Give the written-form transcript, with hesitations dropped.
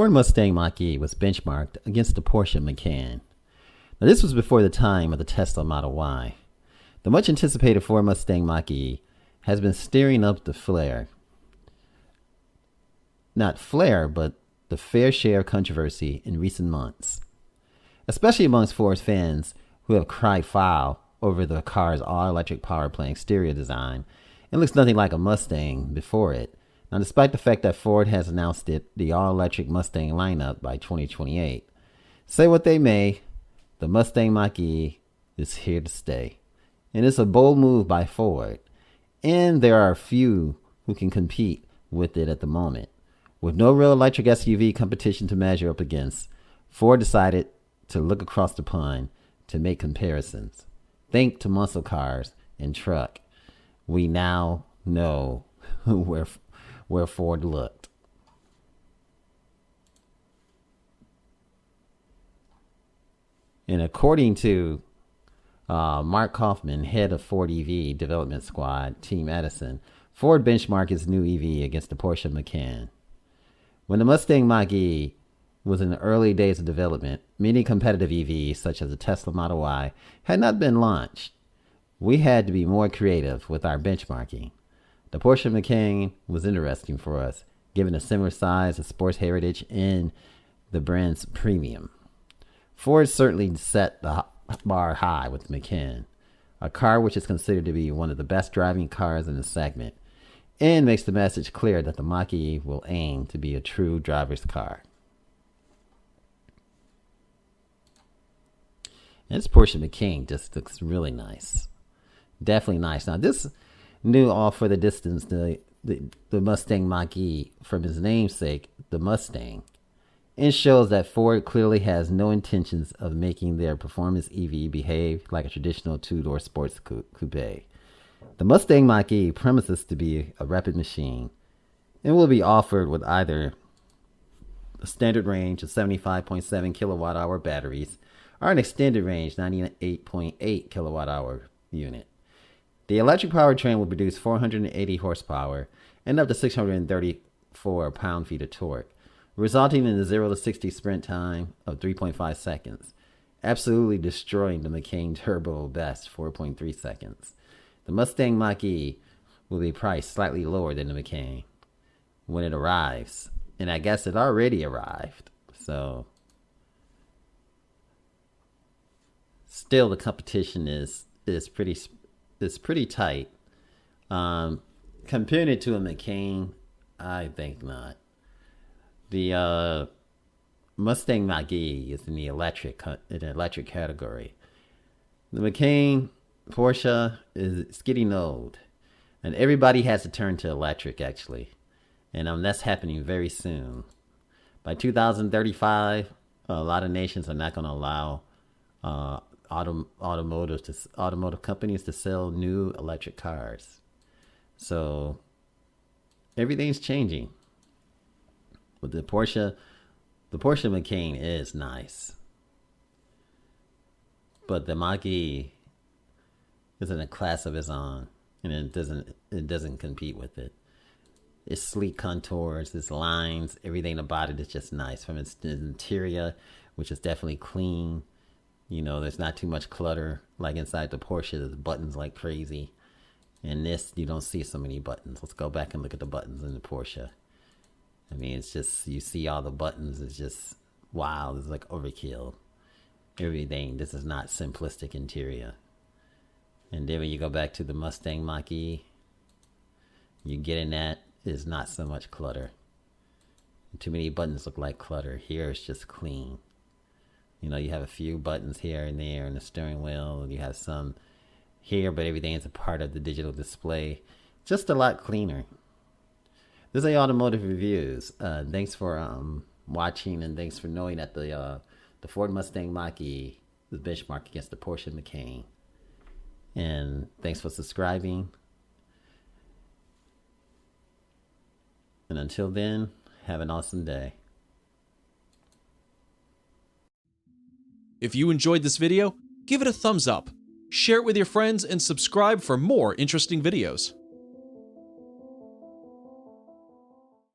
Ford Mustang Mach-E was benchmarked against the Porsche Macan. Now, this was before the time of the Tesla Model Y. The much anticipated Ford Mustang Mach-E has been stirring up the flare. Not flare, but the fair share of controversy in recent months, especially amongst Ford's fans who have cried foul over the car's all-electric powerplant exterior design. It looks nothing like a Mustang before it. Now, despite the fact that Ford has announced the all-electric Mustang lineup by 2028, say what they may, the Mustang Mach-E is here to stay. And it's a bold move by Ford, and there are few who can compete with it at the moment. With no real electric SUV competition to measure up against, Ford decided to look across the pond to make comparisons. Think to muscle cars and truck. We now know where Ford looked. And according to Mark Kaufman, head of Ford EV development squad, Team Edison, Ford benchmarked its new EV against the Porsche Macan. When the Mustang Mach-E was in the early days of development, many competitive EVs, such as the Tesla Model Y, had not been launched. We had to be more creative with our benchmarking. The Porsche Macan was interesting for us, given a similar size, of sports heritage, and the brand's premium. Ford certainly set the bar high with the Macan, a car which is considered to be one of the best driving cars in the segment, and makes the message clear that the Mach-E will aim to be a true driver's car. And this Porsche Macan just looks really nice. Definitely nice. Now, this knew all for the distance the Mustang Mach-E from his namesake, the Mustang, and shows that Ford clearly has no intentions of making their performance EV behave like a traditional two-door sports coupe. The Mustang Mach-E promises to be a rapid machine and will be offered with either a standard range of 75.7 kilowatt-hour batteries or an extended range 98.8 kilowatt-hour unit. The electric powertrain will produce 480 horsepower and up to 634 pound-feet of torque, resulting in a 0 to 60 sprint time of 3.5 seconds, absolutely destroying the Macan Turbo best 4.3 seconds. The Mustang Mach-E will be priced slightly lower than the Macan when it arrives, and I guess it already arrived. So, still, the competition is pretty tight. Comparing it to a Macan, I think not. The Mustang Mach-E is in the electric category. The Macan Porsche is getting old, and everybody has to turn to electric actually, and that's happening very soon. By 2035, a lot of nations are not going to allow automotive companies to sell new electric cars. So everything's changing. With the Porsche Macan is nice, but the Mach-E is in a class of its own, and it doesn't compete with it. Its sleek contours, its lines, everything about it is just nice. From its interior, which is definitely clean. You know, there's not too much clutter like inside the Porsche. There's buttons like crazy. In this, you don't see so many buttons. Let's go back and look at the buttons in the Porsche. I mean, it's just, you see all the buttons. It's just, wow, it's like overkill. Everything. This is not simplistic interior. And then when you go back to the Mustang Mach-E, you get in that, is not so much clutter. Too many buttons look like clutter. Here it's just clean. You know, you have a few buttons here and there in the steering wheel, and you have some here, but everything is a part of the digital display. Just a lot cleaner. This is Automotive Reviews. Thanks for watching, and thanks for knowing that the Ford Mustang Mach-E is benchmarked against the Porsche Macan. And thanks for subscribing. And until then, have an awesome day. If you enjoyed this video, give it a thumbs up, share it with your friends, and subscribe for more interesting videos.